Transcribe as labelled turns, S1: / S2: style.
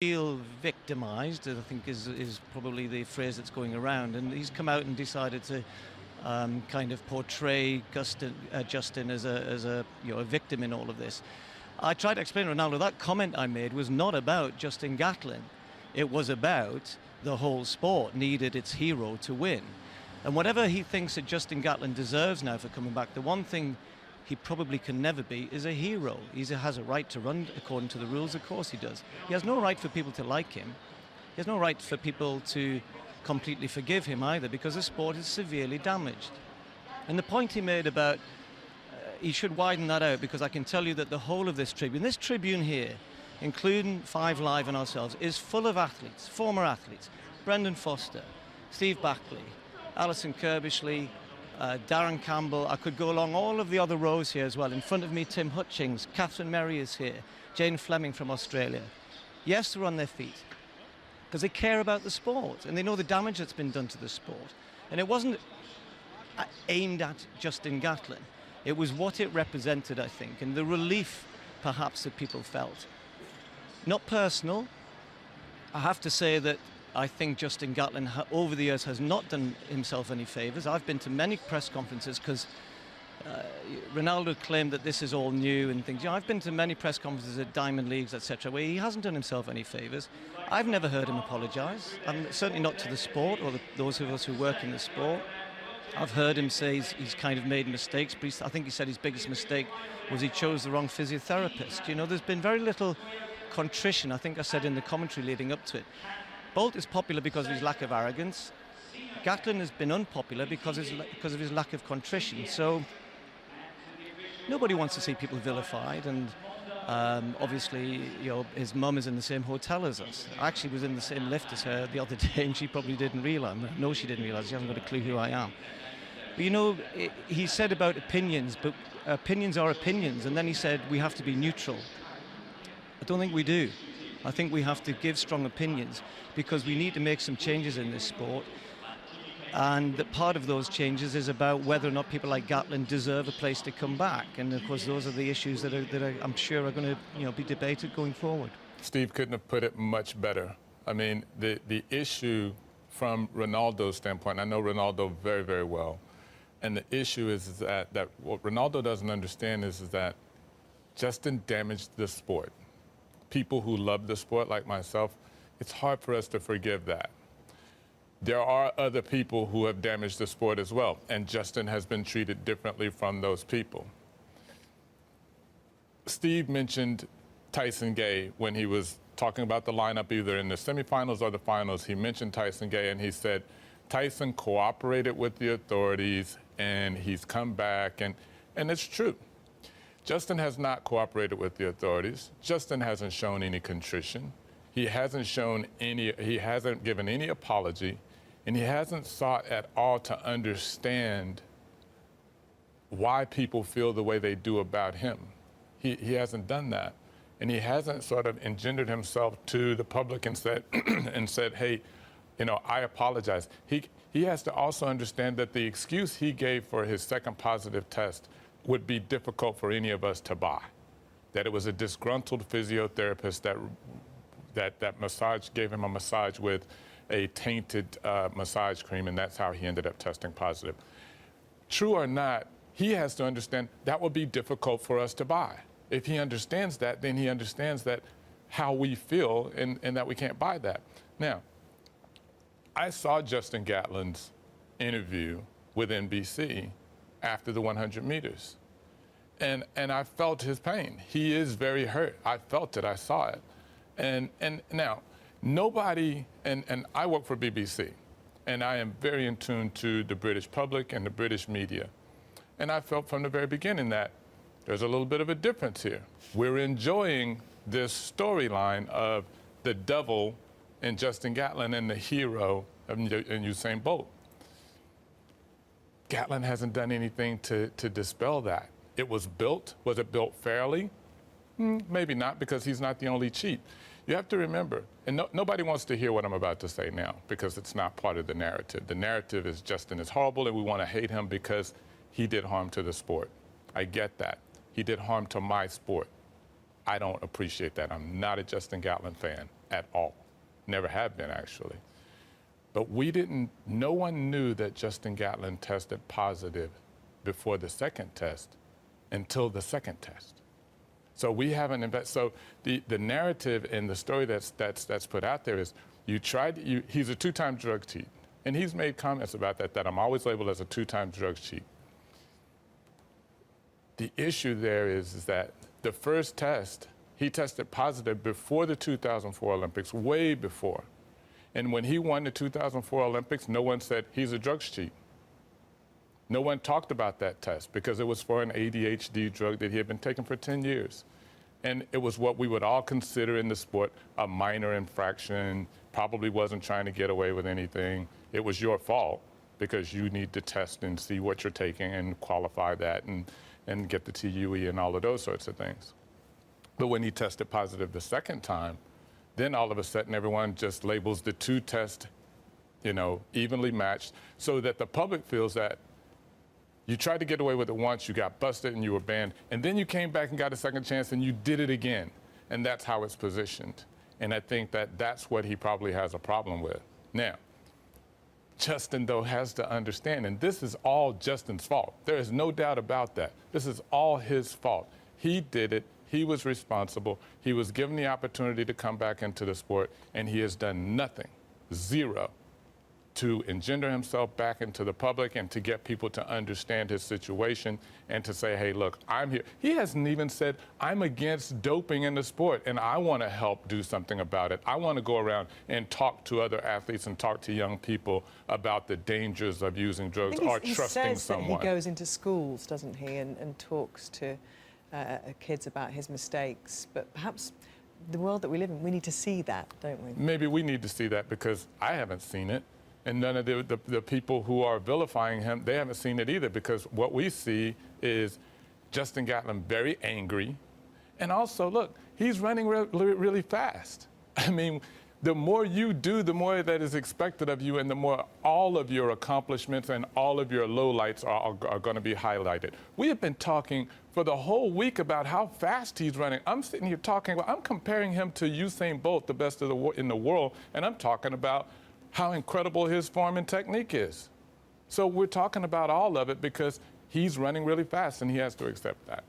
S1: feel victimized, I think is probably the phrase that's going around, and he's come out and decided to kind of portray Justin as a victim in all of this. I tried to explain to Ronaldo that comment I made was not about Justin Gatlin. It was about the whole sport needed its hero to win. And whatever he thinks that Justin Gatlin deserves now for coming back, the one thing he probably can never be is a hero. He has a right to run according to the rules, of course he does. He has no right for people to like him. He has no right for people to completely forgive him either, because the sport is severely damaged. And the point he made about he should widen that out, because I can tell you that the whole of this tribune here, including Five Live and ourselves, is full of athletes, former athletes. Brendan Foster, Steve Backley, Alison Kirbishley, Darren Campbell. I could go along all of the other rows here as well. In front of me, Tim Hutchings, Catherine Merry is here, Jane Fleming from Australia. Yes, they're on their feet because they care about the sport and they know the damage that's been done to the sport. And it wasn't aimed at Justin Gatlin. It was what it represented, I think, and the relief perhaps that people felt. Not personal. I have to say that I think Justin Gatlin over the years has not done himself any favours. I've been to many press conferences because Ronaldo claimed that this is all new and things. You know, I've been to many press conferences at Diamond Leagues, etc., where he hasn't done himself any favours. I've never heard him apologise, and certainly not to the sport or those of us who work in the sport. I've heard him say he's kind of made mistakes, but I think he said his biggest mistake was he chose the wrong physiotherapist. You know, there's been very little contrition, I think I said in the commentary leading up to it. Bolt is popular because of his lack of arrogance. Gatlin has been unpopular because of his lack of contrition. So nobody wants to see people vilified, and obviously, you know, his mum is in the same hotel as us. I actually was in the same lift as her the other day, and she probably didn't realise. No, she didn't realise. She hasn't got a clue who I am. But you know, he said about opinions, but opinions are opinions, and then he said we have to be neutral. I don't think we do. I think we have to give strong opinions because we need to make some changes in this sport. And that part of those changes is about whether or not people like Gatlin deserve a place to come back. And of course, those are the issues that I'm sure are going to be debated going forward.
S2: Steve couldn't have put it much better. I mean, the issue from Ronaldo's standpoint, I know Ronaldo very, very well. And the issue is that what Ronaldo doesn't understand is that Justin damaged the sport. People who love the sport, like myself, it's hard for us to forgive that. There are other people who have damaged the sport as well, and Justin has been treated differently from those people. Steve mentioned Tyson Gay when he was talking about the lineup either in the semifinals or the finals. He mentioned Tyson Gay, and he said Tyson cooperated with the authorities, and he's come back, and it's true. Justin has not cooperated with the authorities. Justin hasn't shown any contrition. He hasn't given any apology, and he hasn't sought at all to understand why people feel the way they do about him. He hasn't done that. And he hasn't sort of engendered himself to the public and said, hey, you know, I apologize. He has to also understand that the excuse he gave for his second positive test would be difficult for any of us to buy. That it was a disgruntled physiotherapist that gave him a massage with a tainted massage cream, and that's how he ended up testing positive. True or not, he has to understand that would be difficult for us to buy. If he understands that, then he understands that how we feel and that we can't buy that. Now, I saw Justin Gatlin's interview with NBC after the 100 meters. And I felt his pain. He is very hurt. I felt it, I saw it. And now, nobody, and I work for BBC, and I am very in tune to the British public and the British media. And I felt from the very beginning that there's a little bit of a difference here. We're enjoying this storyline of the devil in Justin Gatlin and the hero in Usain Bolt. Gatlin hasn't done anything to dispel that. It was built. Was it built fairly? Maybe not, because he's not the only cheat. You have to remember, and nobody wants to hear what I'm about to say now because it's not part of the narrative. The narrative is Justin is horrible and we want to hate him because he did harm to the sport. I get that. He did harm to my sport. I don't appreciate that. I'm not a Justin Gatlin fan at all. Never have been, actually. But no one knew that Justin Gatlin tested positive before the second test until the second test. So we haven't invested. So the narrative and the story that's put out there is he's a two-time drug cheat. And he's made comments about that I'm always labeled as a two-time drug cheat. The issue there is that the first test, he tested positive before the 2004 Olympics, way before. And when he won the 2004 Olympics, no one said he's a drugs cheat. No one talked about that test because it was for an ADHD drug that he had been taking for 10 years. And it was what we would all consider in the sport a minor infraction, probably wasn't trying to get away with anything. It was your fault because you need to test and see what you're taking and qualify that and get the TUE and all of those sorts of things. But when he tested positive the second time, then all of a sudden everyone just labels the two tests, evenly matched so that the public feels that you tried to get away with it once, you got busted and you were banned, and then you came back and got a second chance and you did it again. And that's how it's positioned. And I think that that's what he probably has a problem with. Now, Justin, though, has to understand, and this is all Justin's fault. There is no doubt about that. This is all his fault. He did it. He was responsible. He was given the opportunity to come back into the sport, and he has done nothing, zero, to engender himself back into the public and to get people to understand his situation and to say, hey, look, I'm here. He hasn't even said, I'm against doping in the sport and I want to help do something about it. I want to go around and talk to other athletes and talk to young people about the dangers of using drugs or trusting someone.
S3: He goes into schools, doesn't he, and talks to kids about his mistakes. But perhaps the world that we live in, we need to see that, don't we?
S2: Maybe we need to see that because I haven't seen it. And none of the people who are vilifying him, they haven't seen it either because what we see is Justin Gatlin very angry. And also, look, he's running really fast. I mean, the more you do, the more that is expected of you and the more all of your accomplishments and all of your lowlights are going to be highlighted. We have been talking for the whole week about how fast he's running. I'm sitting here I'm comparing him to Usain Bolt, the best in the world, and I'm talking about how incredible his form and technique is. So we're talking about all of it because he's running really fast and he has to accept that.